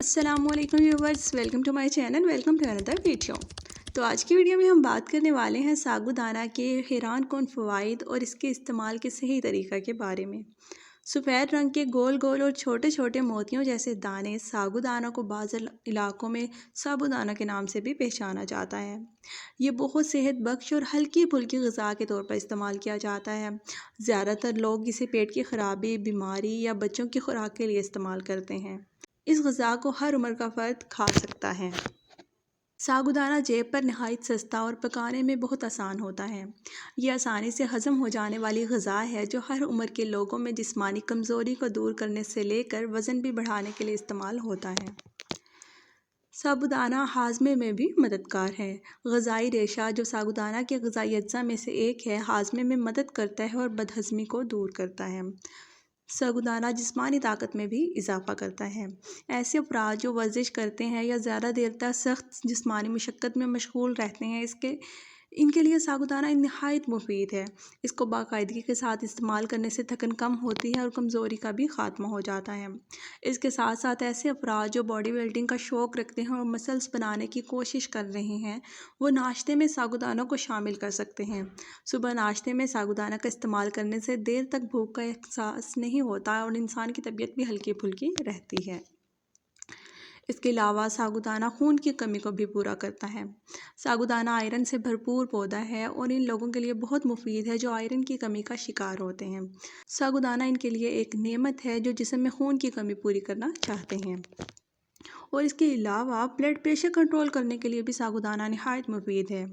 अस्सलाम वालेकुम viewers, welcome to my channel, welcome to another video. तो आज की वीडियो में हम बात करने वाले हैं साबूदाना के हैरान कौन फ़वाइद और इसके इस्तेमाल के सही तरीक़ा के बारे में। सफ़ेद रंग के गोल गोल और छोटे छोटे मोतियों जैसे दाने साबूदाना को बाज़ इलाकों में साबूदाना के नाम से भी पहचाना जाता है। ये बहुत सेहत बख्श और हल्की फुल्की ग़िज़ा के तौर पर इस्तेमाल किया जाता है। ज़्यादातर लोग इसे पेट की ख़राबी, बीमारी या बच्चों की खुराक के लिए इस्तेमाल करते हैं। इस ग़िज़ा को हर उम्र का फ़र्द खा सकता है। साबूदाना जेब पर नहायत सस्ता और पकाने में बहुत आसान होता है। ये आसानी से हज़म हो जाने वाली ग़िज़ा है जो हर उम्र के लोगों में जिस्मानी कमज़ोरी को दूर करने से लेकर वज़न भी बढ़ाने के लिए इस्तेमाल होता है। साबूदाना हाज़मे में भी मददगार है। ग़िज़ाई रेशा जो साबूदाना के ग़िज़ाई अज्जा में से एक है, हाज़मे में मदद करता है और बदहज़मी को दूर करता है। साबूदाना जिस्मानी ताकत में भी इजाफ़ा करता है। ऐसे अफराद जो वर्जिश करते हैं या ज़्यादा देर तक सख्त जिस्मानी मशक्क़त में मशगूल रहते हैं, इनके लिए साबूदाना नहायत मुफीद है। इसको बाकायदगी के साथ इस्तेमाल करने से थकन कम होती है और कमज़ोरी का भी ख़ात्मा हो जाता है। इसके साथ साथ ऐसे अफराद जो बॉडी बिल्डिंग का शौक़ रखते हैं और मसल्स बनाने की कोशिश कर रहे हैं, वो नाश्ते में साबूदाना को शामिल कर सकते हैं। सुबह नाश्ते में साबूदाना का इस्तेमाल करने से देर तक भूख का एहसास नहीं होता और इंसान की तबीयत भी हल्की फुल्की रहती है। इसके अलावा साबूदाना खून की कमी को भी पूरा करता है। साबूदाना आयरन से भरपूर पौधा है और इन लोगों के लिए बहुत मुफीद है जो आयरन की कमी का शिकार होते हैं। साबूदाना इनके लिए एक नेमत है जो जिस्म में खून की कमी पूरी करना चाहते हैं। और इसके अलावा ब्लड प्रेशर कंट्रोल करने के लिए भी साबूदाना नहायत मुफीद है।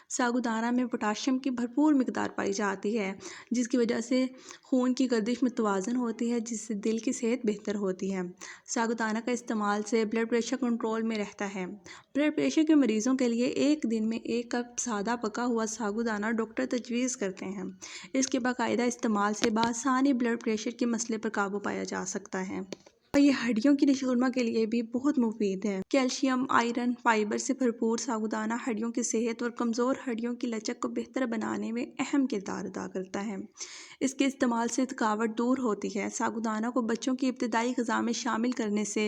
साबूदाना में पोटाशियम की भरपूर मिकदार पाई जाती है, जिसकी वजह से खून की गर्दिश मुतवाज़न होती है, जिससे दिल की सेहत बेहतर होती है। साबूदाना का इस्तेमाल से ब्लड प्रेशर कंट्रोल में रहता है। ब्लड प्रेशर के मरीज़ों के लिए एक दिन में 1 कप सादा पका हुआ साबूदाना डॉक्टर तजवीज़ करते हैं। इसके बाकायदा इस्तेमाल से बआसानी ब्लड प्रेशर के मसले पर काबू पाया जा सकता है। और ये हड्डियों की नशोनमा के लिए भी बहुत मुफीद है। कैल्शियम, आयरन, फाइबर से भरपूर साबूदाना हड्डियों की सेहत और कमज़ोर हड्डियों की लचक को बेहतर बनाने में अहम किरदार अदा करता है। इसके इस्तेमाल से थकावट दूर होती है। साबूदाना को बच्चों की इब्तिदाई ग़िज़ा में शामिल करने से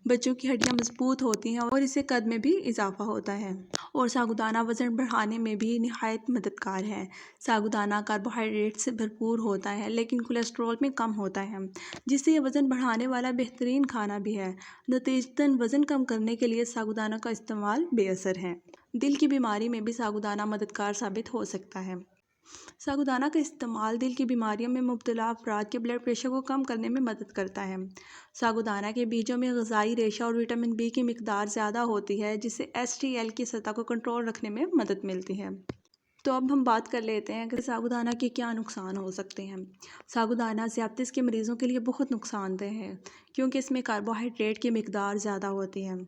बच्चों की हड्डियाँ मजबूत होती हैं और इससे कद में भी इजाफ़ा होता है। और साबूदाना वज़न बढ़ाने में भी नहायत मददगार है। साबूदाना कार्बोहाइड्रेट से भरपूर होता है लेकिन कोलेस्ट्रॉल में कम होता है, जिससे ये वज़न बढ़ाने वाला बेहतरीन खाना भी है। नतीजतन वज़न कम करने के लिए साबूदाना का इस्तेमाल बेअसर है। दिल की बीमारी में भी साबूदाना मददगार साबित हो सकता है। साबूदाना का इस्तेमाल दिल की बीमारियों में मुब्तला अफराद के ब्लड प्रेशर को कम करने में मदद करता है। साबूदाना के बीजों में ग़िज़ाई रेशा और विटामिन बी की मिकदार ज़्यादा होती है, जिससे HDL की सतह को कंट्रोल रखने में मदद मिलती है। तो अब हम बात कर लेते हैं कि साबूदाना के क्या नुकसान हो सकते हैं। साबूदाना ज़ियादतीस के मरीज़ों के लिए बहुत नुकसानदेह है, क्योंकि इसमें कार्बोहाइड्रेट की मिकदार ज़्यादा होती है।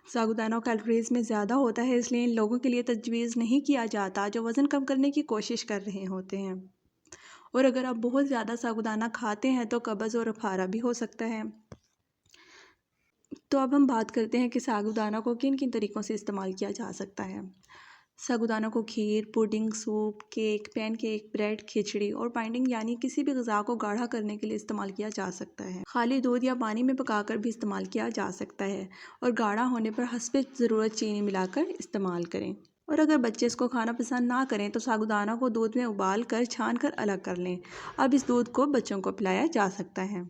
साबूदाना कैलोरीज़ में ज़्यादा होता है, इसलिए इन लोगों के लिए तजवीज़ नहीं किया जाता जो वज़न कम करने की कोशिश कर रहे होते हैं। और अगर आप बहुत ज़्यादा साबूदाना खाते हैं तो कब्ज़ और अफारा भी हो सकता है। तो अब हम बात करते हैं कि साबूदाना को किन किन तरीक़ों से इस्तेमाल किया जा सकता है। साबूदाना को खीर, pudding, soup, cake, pancake, bread, खिचड़ी और बाइंडिंग यानी किसी भी ग़िज़ा को गाढ़ा करने के लिए इस्तेमाल किया जा सकता है। खाली दूध या पानी में पकाकर भी इस्तेमाल किया जा सकता है और गाढ़ा होने पर हस्बे ज़रूरत चीनी मिलाकर इस्तेमाल करें। और अगर बच्चे इसको खाना पसंद ना करें तो साबूदाना को दूध में उबाल कर छान कर अलग कर लें। अब इस दूध को बच्चों को पिलाया जा सकता है।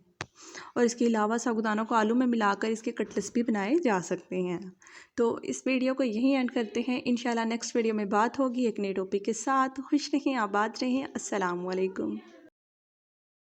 और इसके अलावा साबूदाना को आलू में मिलाकर इसके कटलेट्स भी बनाए जा सकते हैं। तो इस वीडियो को यहीं एंड करते हैं। इंशाल्लाह नेक्स्ट वीडियो में बात होगी एक नए टॉपिक के साथ। खुश रहें, आबाद रहें। अस्सलाम वालेकुम।